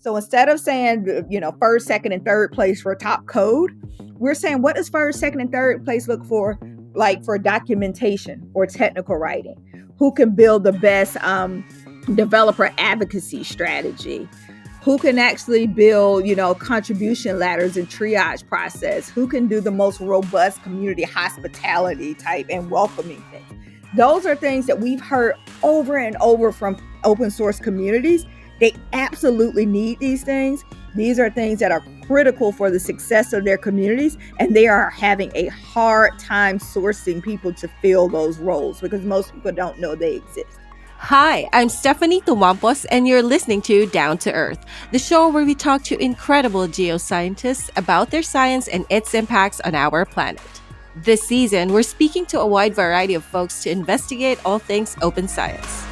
So instead of saying, first, second, and third place for top code, we're saying what does first, second, and third place look for, like for documentation or technical writing? Who can build the best developer advocacy strategy? Who can actually build, contribution ladders and triage process? Who can do the most robust community hospitality type and welcoming things? Those are things that we've heard over and over from open source communities. They absolutely need these things. These are things that are critical for the success of their communities, and they are having a hard time sourcing people to fill those roles because most people don't know they exist. Hi, I'm Stephanie Tumampos, and you're listening to Down to Earth, the show where we talk to incredible geoscientists about their science and its impacts on our planet. This season, we're speaking to a wide variety of folks to investigate all things open science.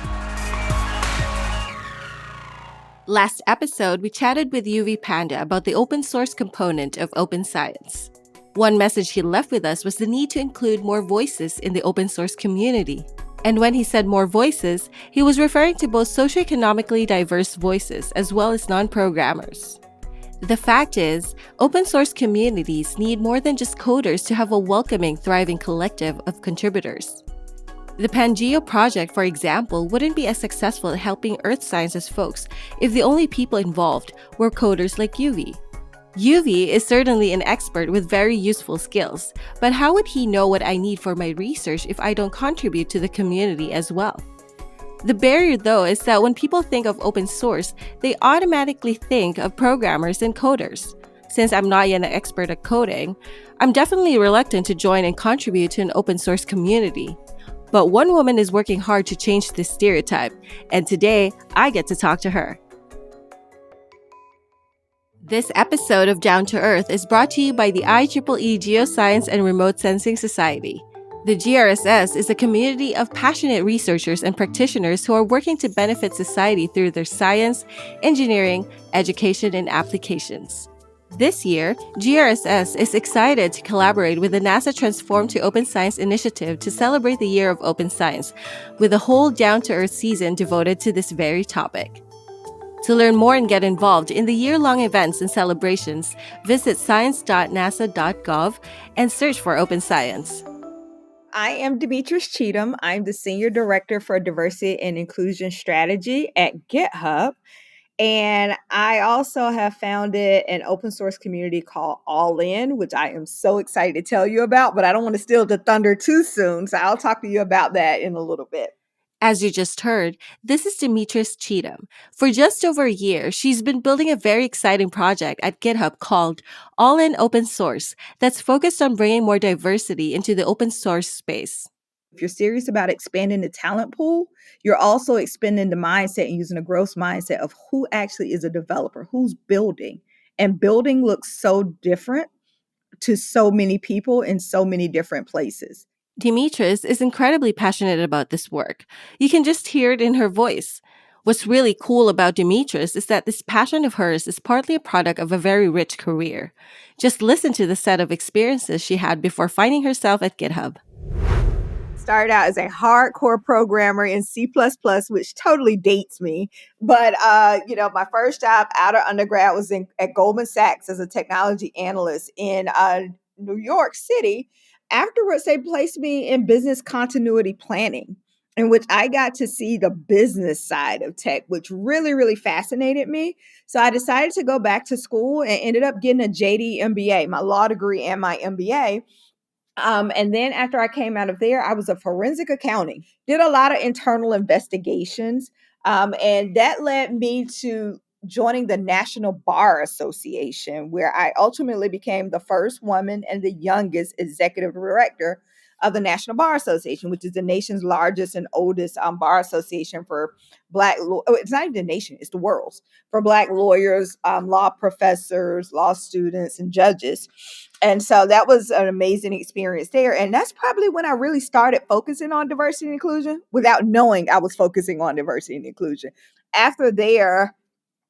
Last episode, we chatted with UV Panda about the open source component of open science. One message he left with us was the need to include more voices in the open source community. And when he said more voices, he was referring to both socioeconomically diverse voices as well as non-programmers. The fact is, open source communities need more than just coders to have a welcoming, thriving collective of contributors. The Pangeo project, for example, wouldn't be as successful at helping earth sciences folks if the only people involved were coders like UV. UV is certainly an expert with very useful skills, but how would he know what I need for my research if I don't contribute to the community as well? The barrier, though, is that when people think of open source, they automatically think of programmers and coders. Since I'm not yet an expert at coding, I'm definitely reluctant to join and contribute to an open source community. But one woman is working hard to change this stereotype, and today I get to talk to her. This episode of Down to Earth is brought to you by the IEEE Geoscience and Remote Sensing Society. The GRSS is a community of passionate researchers and practitioners who are working to benefit society through their science, engineering, education, and applications. This year, GRSS is excited to collaborate with the NASA Transform to Open Science initiative to celebrate the Year of Open Science, with a whole Down to Earth season devoted to this very topic. To learn more and get involved in the year-long events and celebrations, visit science.nasa.gov and search for Open Science. I am Demetris Cheatham. I'm the Senior Director for Diversity and Inclusion Strategy at GitHub. And I also have founded an open source community called All In, which I am so excited to tell you about, but I don't want to steal the thunder too soon. So I'll talk to you about that in a little bit. As you just heard, this is Demetris Cheatham. For just over a year, she's been building a very exciting project at GitHub called All In Open Source that's focused on bringing more diversity into the open source space. If you're serious about expanding the talent pool, you're also expanding the mindset and using a growth mindset of who actually is a developer, who's building. And building looks so different to so many people in so many different places. Demetris is incredibly passionate about this work. You can just hear it in her voice. What's really cool about Demetris is that this passion of hers is partly a product of a very rich career. Just listen to the set of experiences she had before finding herself at GitHub. Started out as a hardcore programmer in C++, which totally dates me. But, my first job out of undergrad was at Goldman Sachs as a technology analyst in New York City. Afterwards, they placed me in business continuity planning, in which I got to see the business side of tech, which really, really fascinated me. So I decided to go back to school and ended up getting a JD MBA, my law degree and my MBA. And then after I came out of there, I was a forensic accounting, did a lot of internal investigations. And that led me to joining the National Bar Association, where I ultimately became the first woman and the youngest executive director of the National Bar Association, which is the nation's largest and oldest bar association for it's not even the nation, it's the world's, for Black lawyers, law professors, law students, and judges. And so that was an amazing experience there. And that's probably when I really started focusing on diversity and inclusion without knowing I was focusing on diversity and inclusion. After there,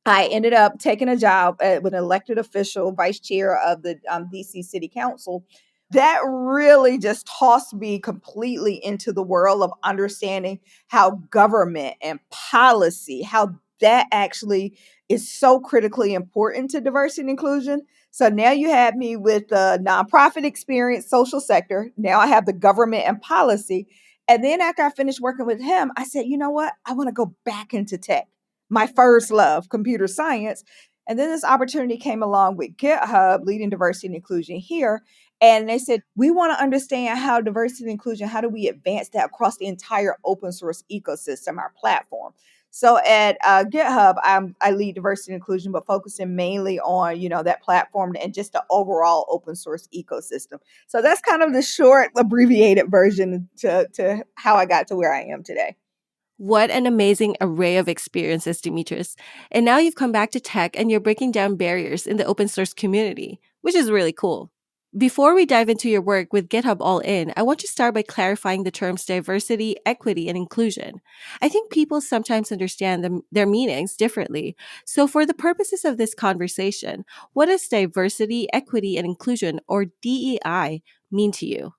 I ended up taking a job with an elected official, vice chair of the DC City Council. That really just tossed me completely into the world of understanding how government and policy, how that actually is so critically important to diversity and inclusion. So now you have me with the nonprofit experience, social sector. Now I have the government and policy. And then after I finished working with him, I said, you know what? I want to go back into tech, my first love, computer science. And then this opportunity came along with GitHub, leading diversity and inclusion here. And they said, we want to understand how diversity and inclusion, how do we advance that across the entire open source ecosystem, our platform? So at GitHub, I lead diversity and inclusion, but focusing mainly on, that platform and just the overall open source ecosystem. So that's kind of the short, abbreviated version to how I got to where I am today. What an amazing array of experiences, Demetris. And now you've come back to tech and you're breaking down barriers in the open source community, which is really cool. Before we dive into your work with GitHub All In, I want to start by clarifying the terms diversity, equity, and inclusion. I think people sometimes understand their meanings differently. So, for the purposes of this conversation, what does diversity, equity, and inclusion, or DEI, mean to you?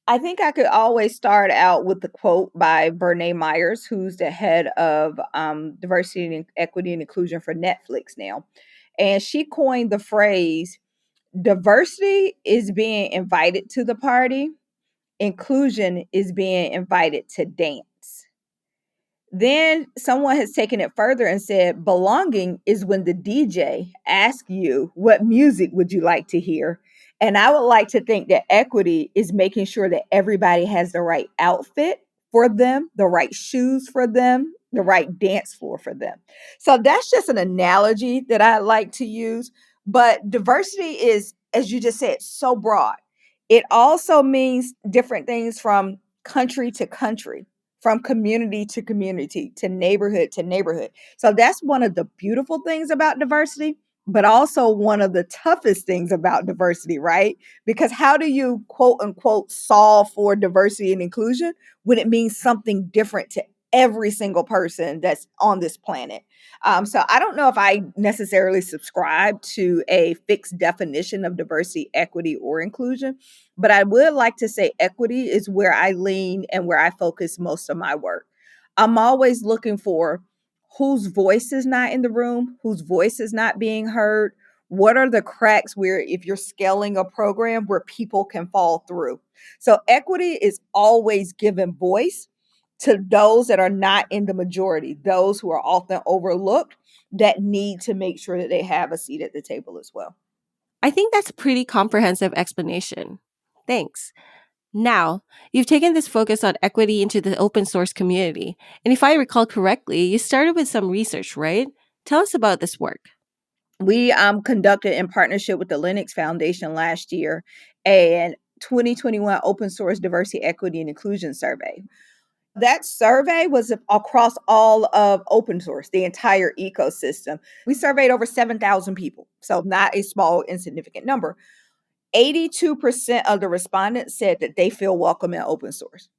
I think I could always start out with the quote by Bernie Myers, who's the head of diversity and equity and inclusion for Netflix now. And she coined the phrase diversity is being invited to the party, inclusion is being invited to dance. Then someone has taken it further and said belonging is when the DJ asks you, what music would you like to hear? And I would like to think that equity is making sure that everybody has the right outfit for them, the right shoes for them, the right dance floor for them. So that's just an analogy that I like to use. But diversity is, as you just said, so broad. It also means different things from country to country, from community to neighborhood to neighborhood. So that's one of the beautiful things about diversity, but also one of the toughest things about diversity, right? Because how do you quote unquote solve for diversity and inclusion when it means something different to every single person that's on this planet? So I don't know if I necessarily subscribe to a fixed definition of diversity, equity, or inclusion, but I would like to say equity is where I lean and where I focus most of my work. I'm always looking for whose voice is not in the room, whose voice is not being heard. What are the cracks where, if you're scaling a program, where people can fall through? So, equity is always giving voice to those that are not in the majority, those who are often overlooked, that need to make sure that they have a seat at the table as well. I think that's a pretty comprehensive explanation. Thanks. Now, you've taken this focus on equity into the open source community. And if I recall correctly, you started with some research, right? Tell us about this work. We conducted in partnership with the Linux Foundation last year a 2021 Open Source Diversity, Equity, and Inclusion Survey. That survey was across all of open source, the entire ecosystem. We surveyed over 7,000 people, so not a small, insignificant number. 82% of the respondents said that they feel welcome in open source.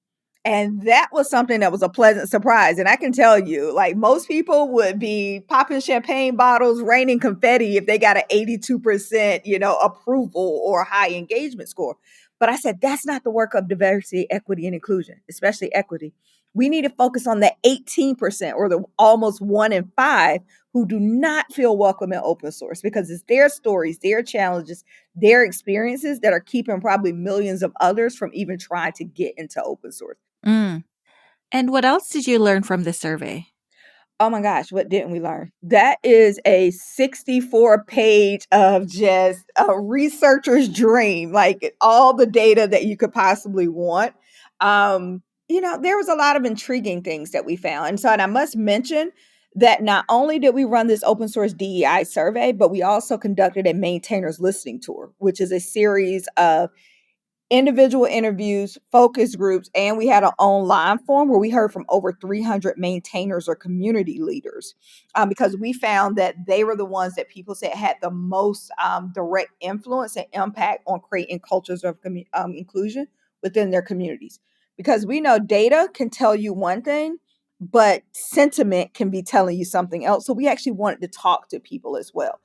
And that was something that was a pleasant surprise. And I can tell you, like, most people would be popping champagne bottles, raining confetti if they got an 82%, approval or high engagement score. But I said, that's not the work of diversity, equity, and inclusion, especially equity. We need to focus on the 18% or the almost 1 in 5 who do not feel welcome in open source, because it's their stories, their challenges, their experiences that are keeping probably millions of others from even trying to get into open source. Mm. And what else did you learn from this survey? Oh my gosh, what didn't we learn? That is a 64-page of just a researcher's dream, like all the data that you could possibly want. There was a lot of intriguing things that we found. And I must mention that not only did we run this open source DEI survey, but we also conducted a maintainers listening tour, which is a series of individual interviews, focus groups, and we had an online forum where we heard from over 300 maintainers or community leaders, because we found that they were the ones that people said had the most direct influence and impact on creating cultures of inclusion within their communities. Because we know data can tell you one thing, but sentiment can be telling you something else. So we actually wanted to talk to people as well.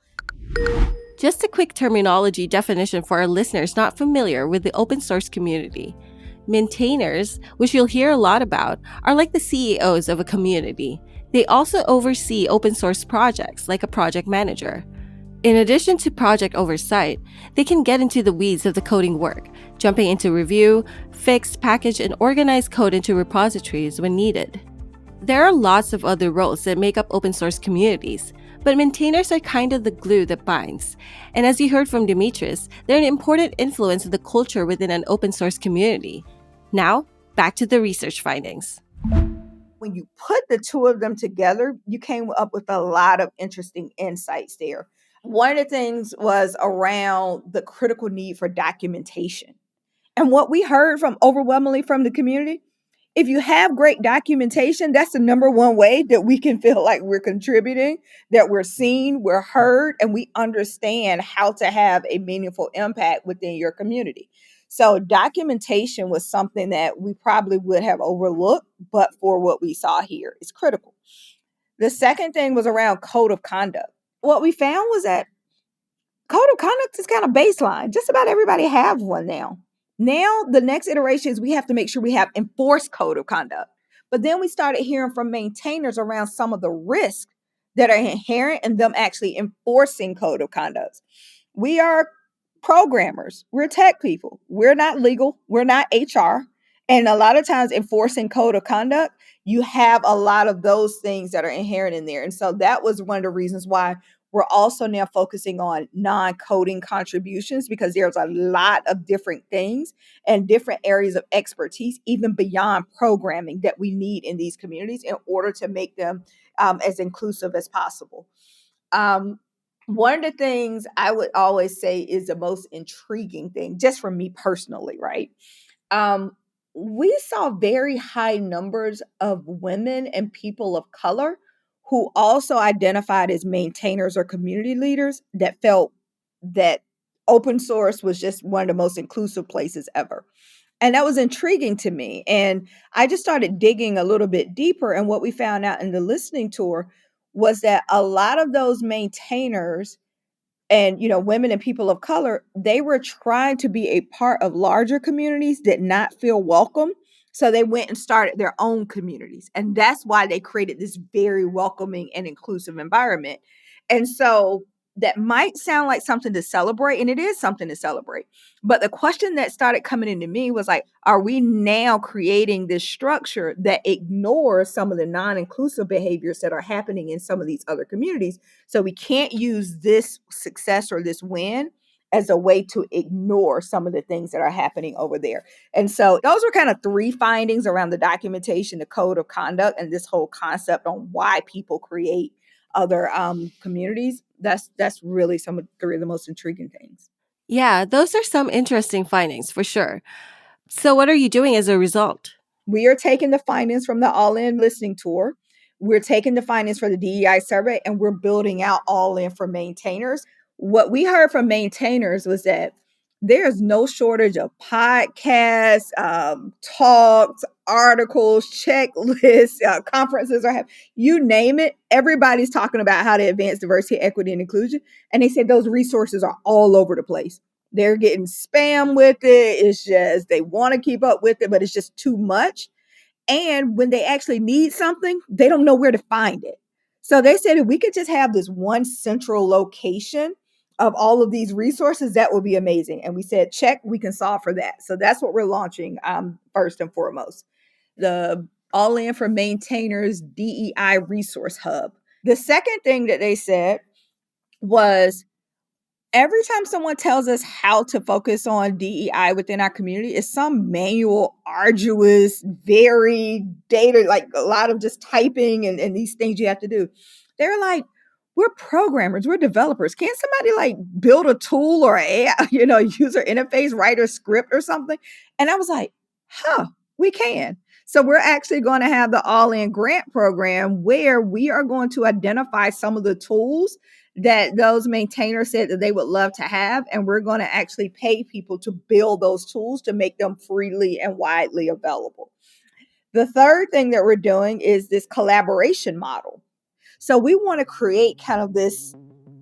Just a quick terminology definition for our listeners not familiar with the open source community. Maintainers, which you'll hear a lot about, are like the CEOs of a community. They also oversee open source projects like a project manager. In addition to project oversight, they can get into the weeds of the coding work, jumping into review, fix, package, and organize code into repositories when needed. There are lots of other roles that make up open source communities, but maintainers are kind of the glue that binds. And as you heard from Demetris, they're an important influence of the culture within an open source community. Now, back to the research findings. When you put the two of them together, you came up with a lot of interesting insights there. One of the things was around the critical need for documentation. And what we heard from overwhelmingly from the community, if you have great documentation, that's the number one way that we can feel like we're contributing, that we're seen, we're heard, and we understand how to have a meaningful impact within your community. So documentation was something that we probably would have overlooked, but for what we saw here, it's critical. The second thing was around code of conduct. What we found was that code of conduct is kind of baseline. Just about everybody have one now. Now, the next iteration is we have to make sure we have enforced code of conduct. But then we started hearing from maintainers around some of the risks that are inherent in them actually enforcing code of conduct. We are programmers, we're tech people, we're not legal, we're not HR. And a lot of times, enforcing code of conduct, you have a lot of those things that are inherent in there. And so that was one of the reasons why we're also now focusing on non-coding contributions, because there's a lot of different things and different areas of expertise, even beyond programming, that we need in these communities in order to make them as inclusive as possible. One of the things I would always say is the most intriguing thing, just for me personally, right? Um, we saw very high numbers of women and people of color who also identified as maintainers or community leaders that felt that open source was just one of the most inclusive places ever. And that was intriguing to me. And I just started digging a little bit deeper. And what we found out in the listening tour was that a lot of those maintainers and women and people of color, they were trying to be a part of larger communities, did not feel welcome, so they went and started their own communities, and that's why they created this very welcoming and inclusive environment. And so that might sound like something to celebrate, and it is something to celebrate, but the question that started coming into me was like, are we now creating this structure that ignores some of the non-inclusive behaviors that are happening in some of these other communities? So we can't use this success or this win as a way to ignore some of the things that are happening over there. And so those were kind of three findings around the documentation, the code of conduct, and this whole concept on why people create other communities. That's really some of three of the most intriguing things. Yeah, those are some interesting findings for sure. So, what are you doing as a result? We are taking the findings from the All-In listening tour. We're taking the findings for the DEI survey, and we're building out All-In for maintainers. What we heard from maintainers was that there's no shortage of podcasts, talks, articles, checklists, conferences, or you name it. Everybody's talking about how to advance diversity, equity, and inclusion. And they said those resources are all over the place. They're getting spam with it. It's just they want to keep up with it, but it's just too much. And when they actually need something, they don't know where to find it. So they said if we could just have this one central location of all of these resources, that would be amazing. And we said, check, we can solve for that. So that's what we're launching first and foremost. The All In for Maintainers DEI Resource Hub. The second thing that they said was, every time someone tells us how to focus on DEI within our community, it's some manual, arduous, very data, like a lot of just typing and these things you have to do. They're like, we're programmers, we're developers. Can't somebody like build a tool or a user interface, write a script or something? And I was like, we can. So we're actually going to have the All-In grant program where we are going to identify some of the tools that those maintainers said that they would love to have. And we're going to actually pay people to build those tools to make them freely and widely available. The third thing that we're doing is this collaboration model. So we want to create kind of this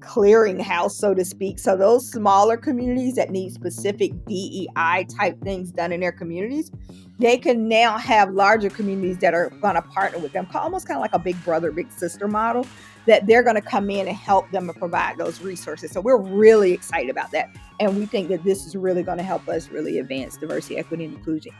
clearinghouse, so to speak. So those smaller communities that need specific DEI type things done in their communities, they can now have larger communities that are going to partner with them, almost kind of like a big brother, big sister model, that they're going to come in and help them and provide those resources. So we're really excited about that. And we think that this is really going to help us really advance diversity, equity, and inclusion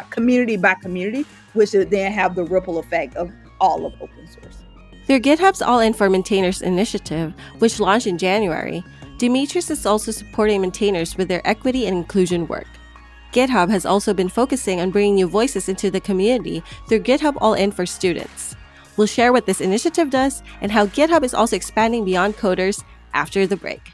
community by community, which would then have the ripple effect of all of open source. Through GitHub's All-In for Maintainers initiative, which launched in January, Demetris is also supporting maintainers with their equity and inclusion work. GitHub has also been focusing on bringing new voices into the community through GitHub All-In for Students. We'll share what this initiative does and how GitHub is also expanding beyond coders after the break.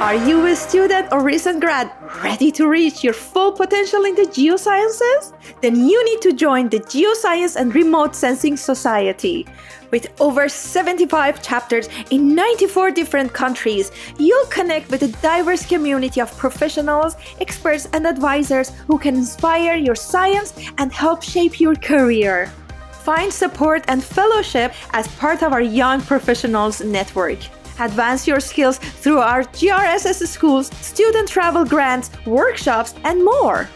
Are you a student or recent grad ready to reach your full potential in the geosciences? Then you need to join the Geoscience and Remote Sensing Society. With over 75 chapters in 94 different countries, you'll connect with a diverse community of professionals, experts, and advisors who can inspire your science and help shape your career. Find support and fellowship as part of our Young Professionals Network. Advance your skills through our GRSS schools, student travel grants, workshops, and more.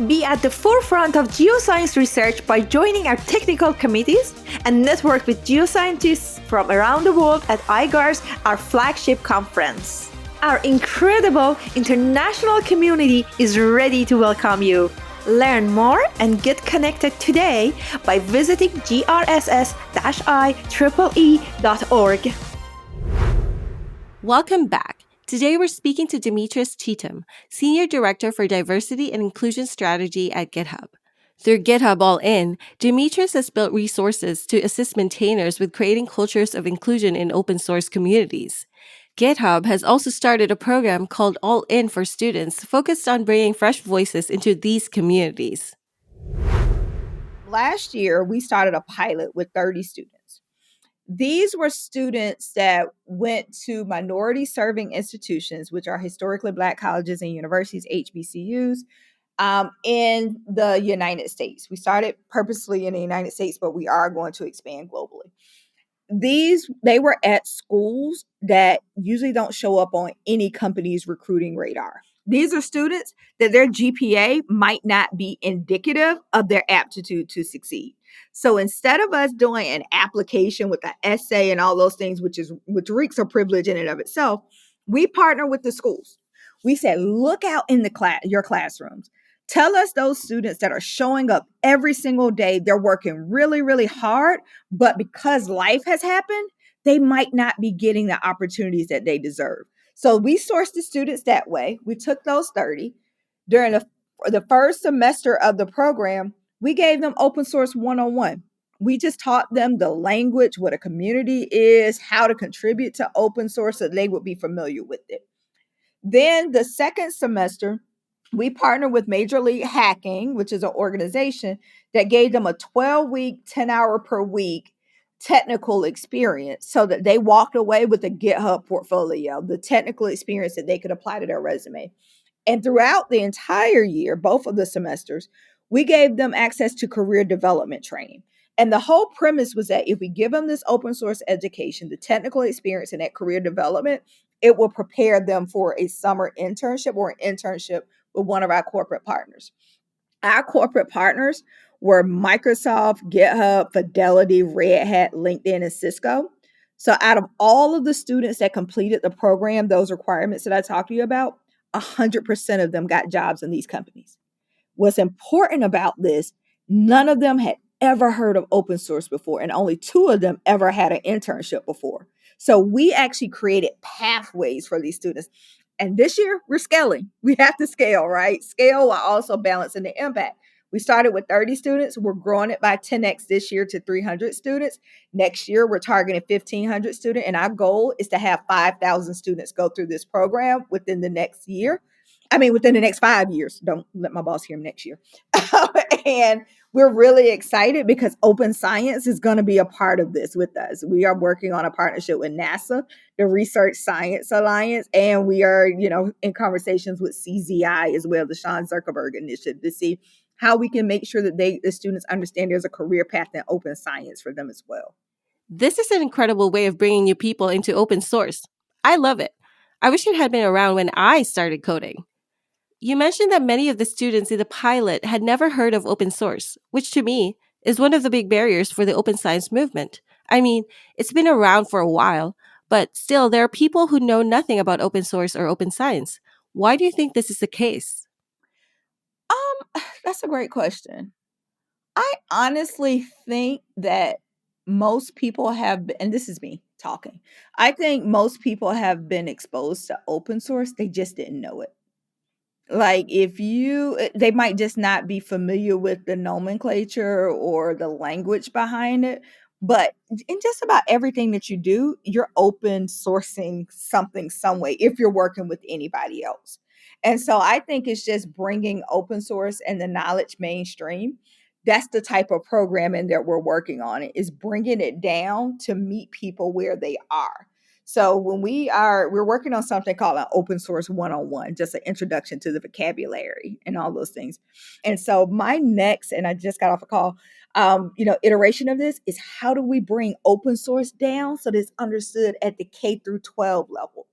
Be at the forefront of geoscience research by joining our technical committees and network with geoscientists from around the world at IGARS, our flagship conference. Our incredible international community is ready to welcome you. Learn more and get connected today by visiting grss-i-eee.org. Welcome back. Today we're speaking to Demetris Cheatham, Senior Director for Diversity and Inclusion Strategy at GitHub. Through GitHub All-In, Demetris has built resources to assist maintainers with creating cultures of inclusion in open source communities. GitHub has also started a program called All-In for Students, focused on bringing fresh voices into these communities. Last year, we started a pilot with 30 students. These were students that went to minority-serving institutions, which are historically Black colleges and universities, HBCUs, in the United States. We started purposely in the United States, but we are going to expand globally. They were at schools that usually don't show up on any company's recruiting radar. These are students that their GPA might not be indicative of their aptitude to succeed. So instead of us doing an application with an essay and all those things, which reeks of privilege in and of itself, we partner with the schools. We said, look out in your classrooms. Tell us those students that are showing up every single day. They're working really, really hard, but because life has happened, they might not be getting the opportunities that they deserve. So we sourced the students that way. We took those 30. During the first semester of the program, we gave them open source 101. We just taught them the language, what a community is, how to contribute to open source so they would be familiar with it. Then the second semester, we partnered with Major League Hacking, which is an organization that gave them a 12-week, 10-hour per week technical experience so that they walked away with a GitHub portfolio, the technical experience that they could apply to their resume. And throughout the entire year, both of the semesters, we gave them access to career development training. And the whole premise was that if we give them this open source education, the technical experience and that career development, it will prepare them for a summer internship or an internship with one of our corporate partners. Our corporate partners were Microsoft, GitHub, Fidelity, Red Hat, LinkedIn, and Cisco. So out of all of the students that completed the program, those requirements that I talked to you about, 100% of them got jobs in these companies. What's important about this, none of them had ever heard of open source before, and only 2 of them ever had an internship before. So we actually created pathways for these students. And this year, we're scaling. We have to scale, right? Scale while also balancing the impact. We started with 30 students. We're growing it by 10x this year to 300 students. Next year, we're targeting 1,500 students. And our goal is to have 5,000 students go through this program within the next year. Within the next 5 years. Don't let my boss hear me next year. And we're really excited because open science is going to be a part of this with us. We are working on a partnership with NASA, the Research Science Alliance, and we are, in conversations with CZI as well, the Sean Zuckerberg Initiative, to see how we can make sure that the students understand there's a career path in open science for them as well. This is an incredible way of bringing new people into open source. I love it. I wish it had been around when I started coding. You mentioned that many of the students in the pilot had never heard of open source, which to me is one of the big barriers for the open science movement. I mean, it's been around for a while, but still, there are people who know nothing about open source or open science. Why do you think this is the case? That's a great question. I honestly think that most people have been, and this is me talking. I think most people have been exposed to open source, they just didn't know it. Like, if you they might just not be familiar with the nomenclature or the language behind it, but in just about everything that you do, you're open sourcing something some way if you're working with anybody else. And so I think it's just bringing open source and the knowledge mainstream. That's the type of programming that we're working on. It is bringing it down to meet people where they are. So when we're working on something called an open source one-on-one, just an introduction to the vocabulary and all those things. And so my next, and I just got off a call, iteration of this is how do we bring open source down so that it's understood at the K through 12 level?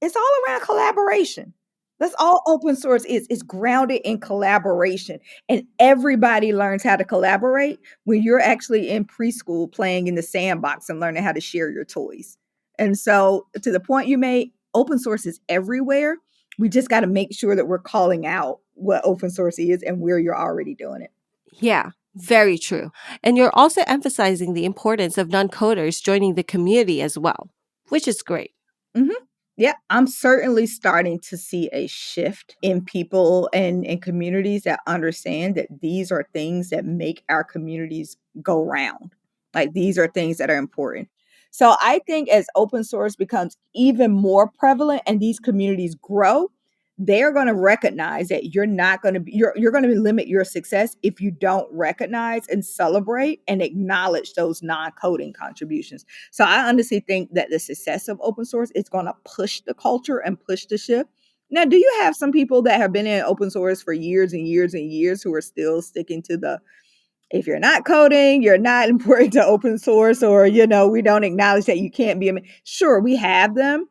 It's all around collaboration. That's all open source is. It's grounded in collaboration. And everybody learns how to collaborate when you're actually in preschool playing in the sandbox and learning how to share your toys. And so, to the point you made, open source is everywhere. We just got to make sure that we're calling out what open source is and where you're already doing it. Yeah, very true. And you're also emphasizing the importance of non coders joining the community as well, which is great. Mhm. Yeah, I'm certainly starting to see a shift in people and communities that understand that these are things that make our communities go round. Like, these are things that are important. So I think as open source becomes even more prevalent and these communities grow, they're going to recognize that you're not going to be you're going to limit your success if you don't recognize and celebrate and acknowledge those non-coding contributions. So I honestly think that the success of open source is going to push the culture and push the shift. Now, do you have some people that have been in open source for years and years and years who are still sticking to the if you're not coding, you're not important to open source, or we don't acknowledge that you can't be sure, we have them,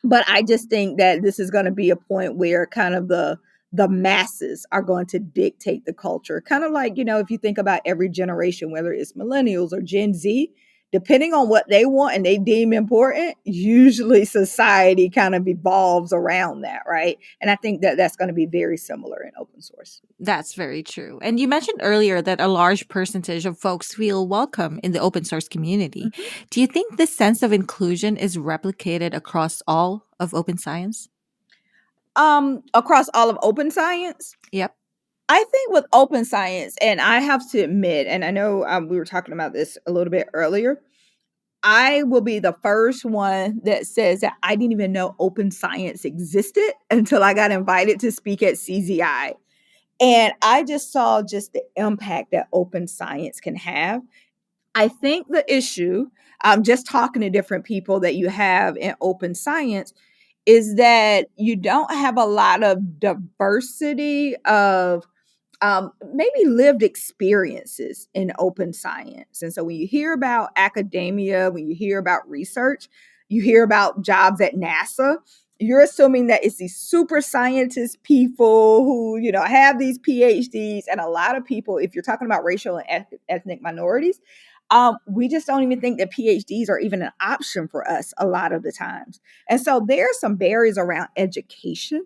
but I just think that this is going to be a point where kind of the masses are going to dictate the culture. Kind of like, if you think about every generation, whether it's millennials or Gen Z, depending on what they want and they deem important, usually society kind of evolves around that, right? And I think that that's going to be very similar in open source. That's very true. And you mentioned earlier that a large percentage of folks feel welcome in the open source community. Mhm. Do you think this sense of inclusion is replicated across all of open science? Across all of open science, Yep. I think with open science, and I have to admit, and I know we were talking about this a little bit earlier, I will be the first one that says that I didn't even know open science existed until I got invited to speak at CZI. And I just saw just the impact that open science can have. I think the issue, just talking to different people that you have in open science, is that you don't have a lot of diversity of maybe lived experiences in open science. And so when you hear about academia, when you hear about research, you hear about jobs at NASA, you're assuming that it's these super scientist people who, have these PhDs. And a lot of people, if you're talking about racial and ethnic minorities, we just don't even think that PhDs are even an option for us a lot of the times. And so there are some barriers around education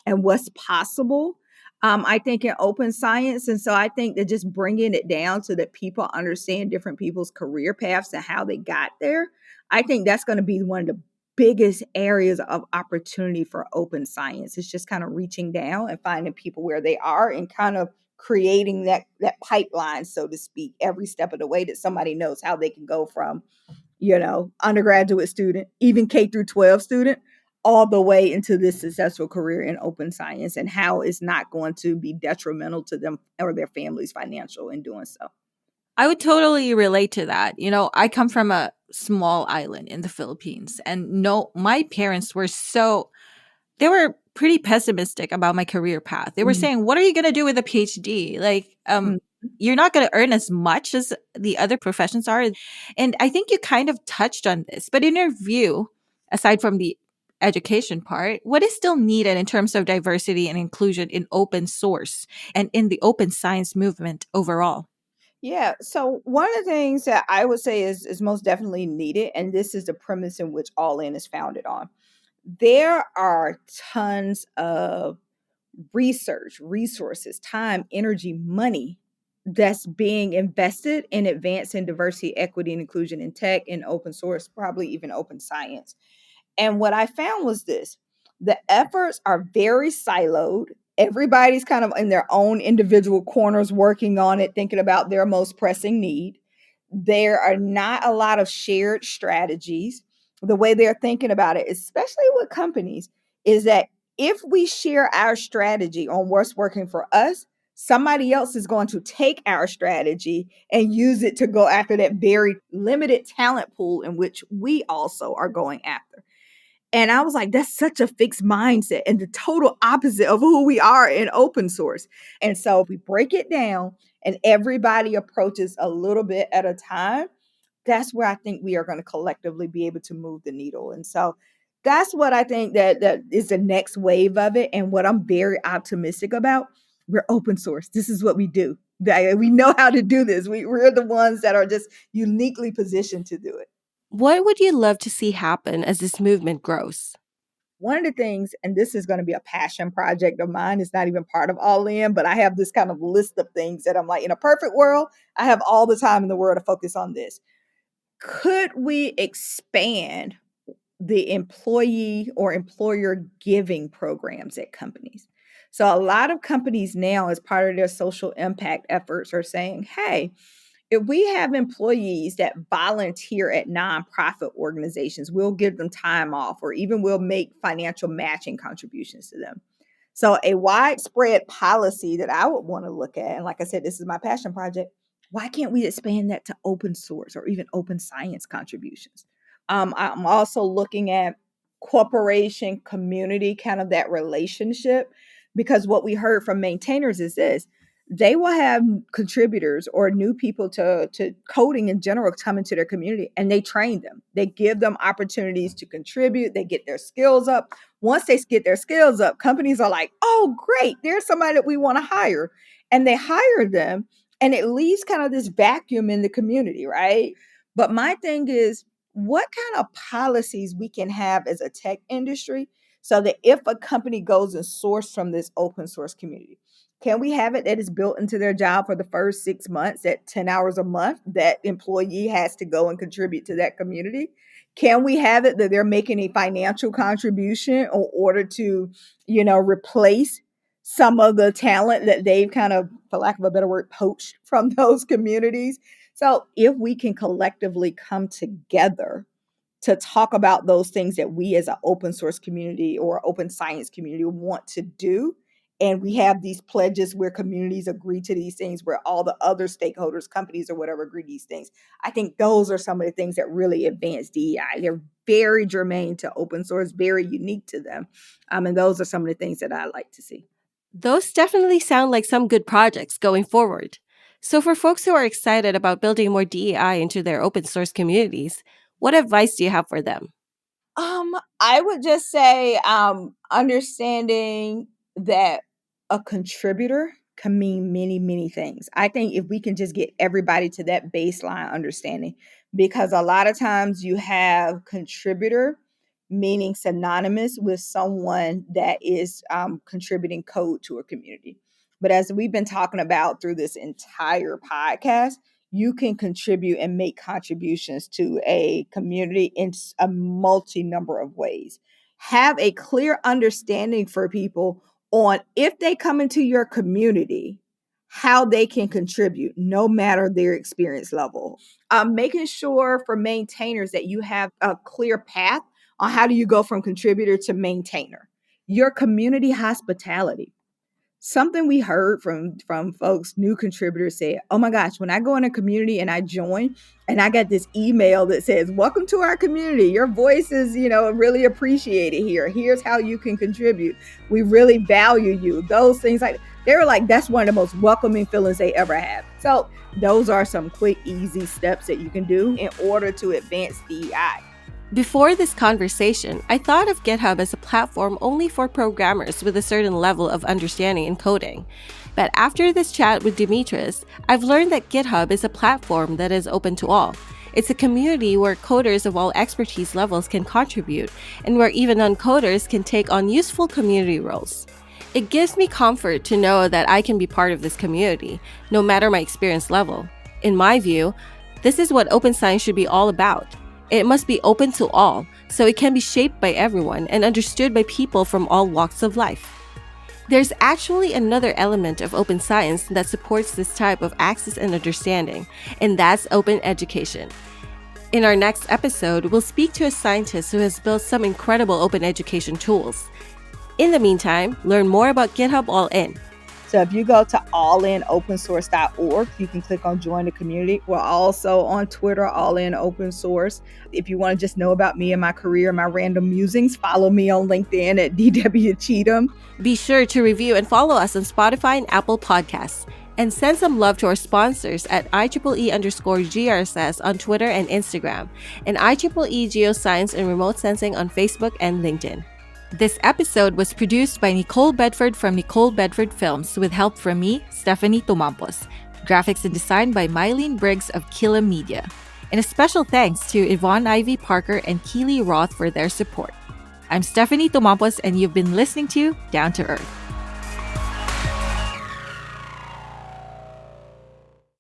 and what's possible. I think in open science. And so I think that just bringing it down so that people understand different people's career paths and how they got there, I think that's going to be one of the biggest areas of opportunity for open science. It's just kind of reaching down and finding people where they are and kind of creating that pipeline, so to speak, every step of the way that somebody knows how they can go from, undergraduate student, even K through 12 student, all the way into this successful career in open science and how it's not going to be detrimental to them or their families financial in doing so. I would totally relate to that. I come from a small island in the Philippines, and no, my parents were they were pretty pessimistic about my career path. They were saying, "What are you going to do with a PhD?" Like, Mm. you're not going to earn as much as the other professions are. And I think you kind of touched on this, but in your view, aside from the education part, what is still needed in terms of diversity and inclusion in open source and in the open science movement overall? Yeah. So one of the things that I would say is most definitely needed, and this is the premise in which All In is founded on. There are tons of research, resources, time, energy, money that's being invested in advancing diversity, equity, and inclusion in tech, in open source, probably even open science. And what I found was this: the efforts are very siloed. Everybody's kind of in their own individual corners working on it, thinking about their most pressing need. There are not a lot of shared strategies. The way they're thinking about it, especially with companies, is that if we share our strategy on what's working for us, somebody else is going to take our strategy and use it to go after that very limited talent pool in which we also are going after. And I was like, that's such a fixed mindset and the total opposite of who we are in open source. And so if we break it down and everybody approaches a little bit at a time, that's where I think we are going to collectively be able to move the needle. And so that's what I think that is the next wave of it. And what I'm very optimistic about, we're open source. This is what we do. We know how to do this. We're the ones that are just uniquely positioned to do it. What would you love to see happen as this movement grows? One of the things, and this is going to be a passion project of mine, it's not even part of All In, but I have this kind of list of things that I'm like, in a perfect world, I have all the time in the world to focus on this. Could we expand the employee or employer giving programs at companies? So a lot of companies now, as part of their social impact efforts, are saying, hey, if we have employees that volunteer at nonprofit organizations, we'll give them time off, or even we'll make financial matching contributions to them. So, a widespread policy that I would want to look at, and like I said, this is my passion project. Why can't we expand that to open source or even open science contributions? I'm also looking at corporation community, kind of that relationship, because what we heard from maintainers is this: they will have contributors or new people to coding in general come into their community, and they train them. They give them opportunities to contribute. They get their skills up. Once they get their skills up, companies are like, oh, great, there's somebody that we want to hire. And they hire them, and it leaves kind of this vacuum in the community, right? But my thing is, what kind of policies we can have as a tech industry so that if a company goes and source from this open source community, can we have it that is built into their job for the first 6 months at 10 hours a month that employee has to go and contribute to that community? Can we have it that they're making a financial contribution in order to, replace some of the talent that they've kind of, for lack of a better word, poached from those communities? So if we can collectively come together to talk about those things that we as an open source community or open science community want to do, and we have these pledges where communities agree to these things, where all the other stakeholders, companies or whatever, agree to these things, I think those are some of the things that really advance DEI. They're very germane to open source, very unique to them. And those are some of the things that I like to see. Those definitely sound like some good projects going forward. So, for folks who are excited about building more DEI into their open source communities, what advice do you have for them? I would just say understanding that a contributor can mean many, many things. I think if we can just get everybody to that baseline understanding, because a lot of times you have contributor meaning synonymous with someone that is contributing code to a community. But as we've been talking about through this entire podcast, you can contribute and make contributions to a community in a multi number of ways. Have a clear understanding for people on, if they come into your community, how they can contribute no matter their experience level. Making sure for maintainers that you have a clear path on how do you go from contributor to maintainer. Your community hospitality. Something we heard from folks, new contributors said, oh my gosh, when I go in a community and I join and I get this email that says, welcome to our community. Your voice is, really appreciated here. Here's how you can contribute. We really value you. Those things, like, they were like, that's one of the most welcoming feelings they ever have. So those are some quick, easy steps that you can do in order to advance DEI. Before this conversation, I thought of GitHub as a platform only for programmers with a certain level of understanding in coding. But after this chat with Demetris, I've learned that GitHub is a platform that is open to all. It's a community where coders of all expertise levels can contribute, and where even non-coders can take on useful community roles. It gives me comfort to know that I can be part of this community, no matter my experience level. In my view, this is what open science should be all about. It must be open to all, so it can be shaped by everyone and understood by people from all walks of life. There's actually another element of open science that supports this type of access and understanding, and that's open education. In our next episode, we'll speak to a scientist who has built some incredible open education tools. In the meantime, learn more about GitHub All-In. So if you go to allinopensource.org, you can click on join the community. We're also on Twitter, All In Open Source. If you want to just know about me and my career, my random musings, follow me on LinkedIn at DW Cheatham. Be sure to review and follow us on Spotify and Apple Podcasts. And send some love to our sponsors at IEEE_GRSS on Twitter and Instagram, and IEEE Geoscience and Remote Sensing on Facebook and LinkedIn. This episode was produced by Nicole Bedford from Nicole Bedford Films with help from me, Stephanie Tomampos. Graphics and design by Mylene Briggs of Kila Media. And a special thanks to Yvonne Ivy Parker and Keely Roth for their support. I'm Stephanie Tomampos, and you've been listening to Down to Earth.